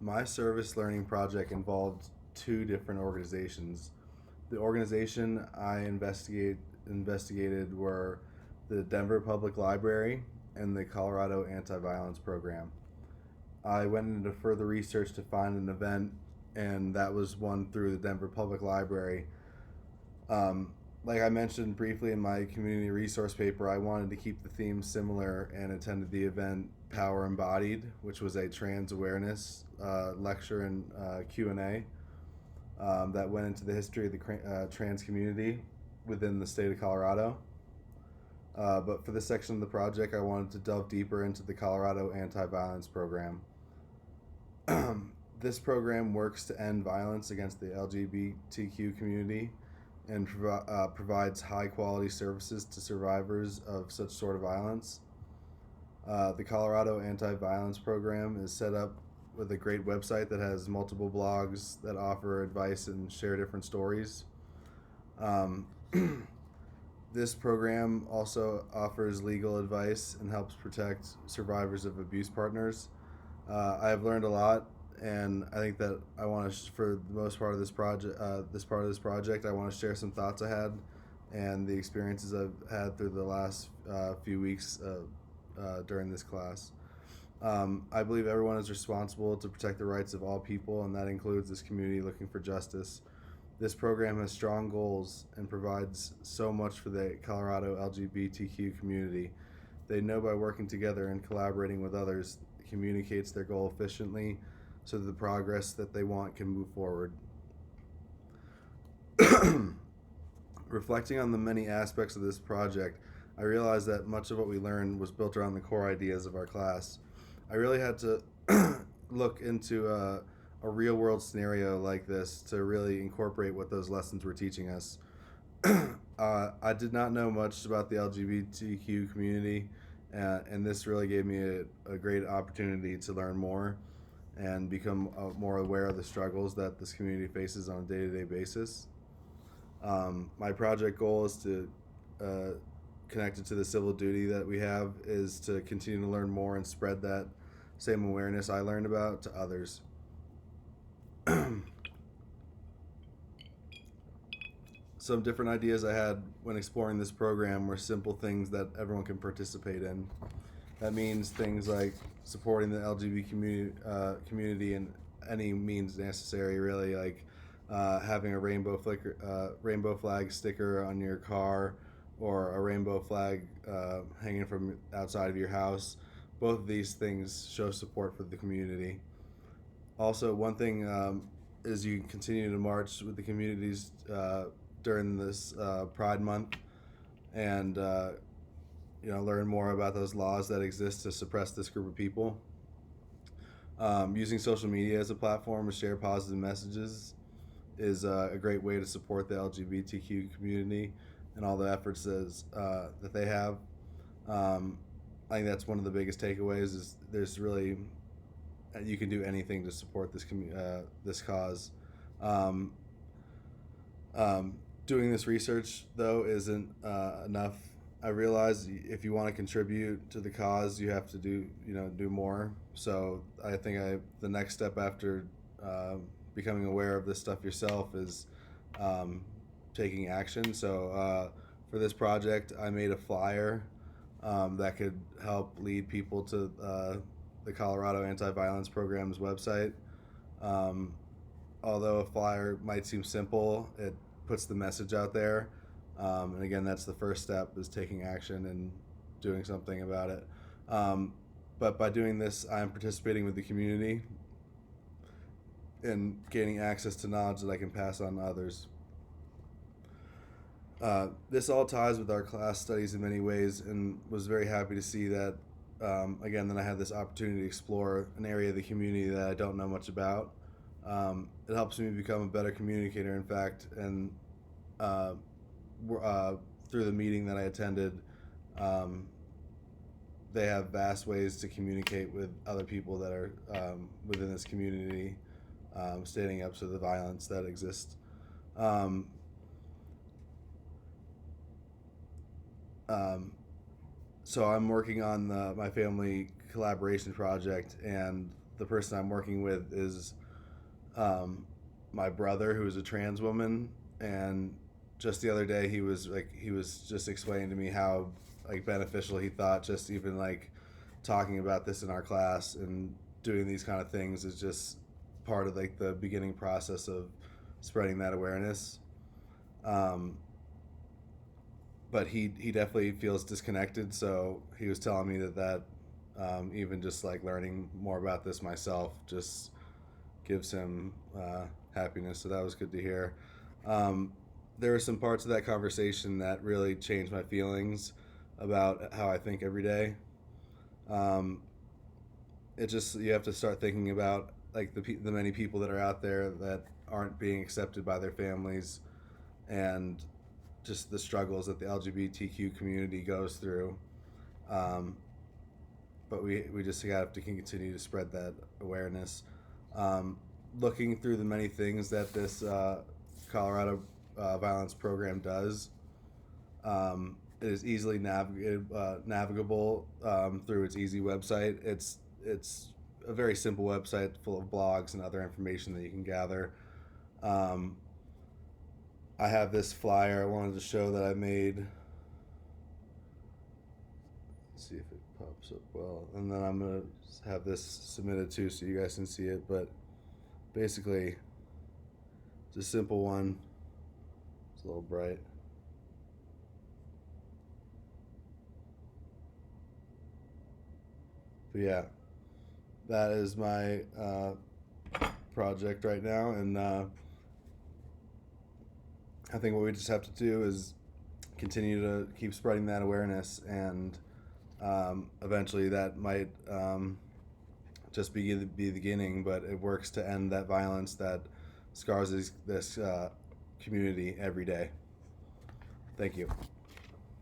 My service learning project involved two different organizations. The organization I investigated were the Denver Public Library and the Colorado Anti-Violence Program. I went into further research to find an event, and that was one through the Denver Public Library. Um, like I mentioned briefly in my community resource paper, I wanted to keep the theme similar and attended the event Power Embodied, which was a trans awareness lecture and Q&A that went into the history of the trans community within the state of Colorado. But for this section of the project, I wanted to delve deeper into the Colorado Anti-Violence Program. This program works to end violence against the LGBTQ community and provides high quality services to survivors of such sort of violence. The Colorado Anti-Violence Program is set up with a great website that has multiple blogs that offer advice and share different stories. Um, this program also offers legal advice and helps protect survivors of abuse partners. I have learned a lot, and I think that I want to, for the most part of this project, I want to share some thoughts I had and the experiences I've had through the last few weeks during this class. I believe everyone is responsible to protect the rights of all people, and that includes this community looking for justice. This program has strong goals and provides so much for the Colorado LGBTQ community. They know by working together and collaborating with others communicates their goal efficiently so that the progress that they want can move forward. Reflecting on the many aspects of this project, I realized that much of what we learned was built around the core ideas of our class. I really had to look into a real world scenario like this to really incorporate what those lessons were teaching us. I did not know much about the LGBTQ community, and this really gave me a great opportunity to learn more and become more aware of the struggles that this community faces on a day to day basis. My project goal is to, connected to the civil duty that we have, is to continue to learn more and spread that same awareness I learned about to others. Some different ideas I had when exploring this program were simple things that everyone can participate in. That means things like supporting the LGBT community in any means necessary, really, like having a rainbow flag sticker on your car, or a rainbow flag hanging from outside of your house. Both of these things show support for the community. Also, one thing is you continue to march with the communities during this Pride Month, and learn more about those laws that exist to suppress this group of people. Using social media as a platform to share positive messages is a great way to support the LGBTQ community and all the efforts that they have. I think that's one of the biggest takeaways. Is there's really you can do anything to support this cause. Um, Doing this research though isn't enough. I realize if you want to contribute to the cause, you have to do more. So I think the next step after becoming aware of this stuff yourself is taking action. So for this project, I made a flyer that could help lead people to the Colorado Anti-Violence Program's website. Um, Although a flyer might seem simple, it puts the message out there. And again, that's the first step, is taking action and doing something about it. But by doing this, I'm participating with the community and gaining access to knowledge that I can pass on to others. This all ties with our class studies in many ways, and was very happy to see that, again, that I had this opportunity to explore an area of the community that I don't know much about. It helps me become a better communicator, in fact, and uh, through the meeting that I attended, they have vast ways to communicate with other people that are within this community, standing up to the violence that exists. Um, so I'm working on my family collaboration project, and the person I'm working with is my brother, who is a trans woman, and just the other day he was just explaining to me how like beneficial he thought just even like talking about this in our class and doing these kind of things is just part of like the beginning process of spreading that awareness. Um, but he definitely feels disconnected, so he was telling me that even just like learning more about this myself just gives him happiness. So that was good to hear. Um, there were some parts of that conversation that really changed my feelings about how I think every day. Um, it just you have to start thinking about like the many people that are out there that aren't being accepted by their families, and just the struggles that the LGBTQ community goes through. Um, but we just have to continue to spread that awareness. Um, Looking through the many things that this Colorado violence program does, it is easily navigable through its easy website. It's a very simple website full of blogs and other information that you can gather. Um, I have this flyer I wanted to show that I made. Let's see if it pops up well, and then I'm gonna have this submitted too, so you guys can see it. But basically, it's a simple one. It's a little bright. But yeah, that is my project right now, and I think what we just have to do is continue to keep spreading that awareness, and eventually that might just be the beginning, but it works to end that violence that scars this community every day. Thank you.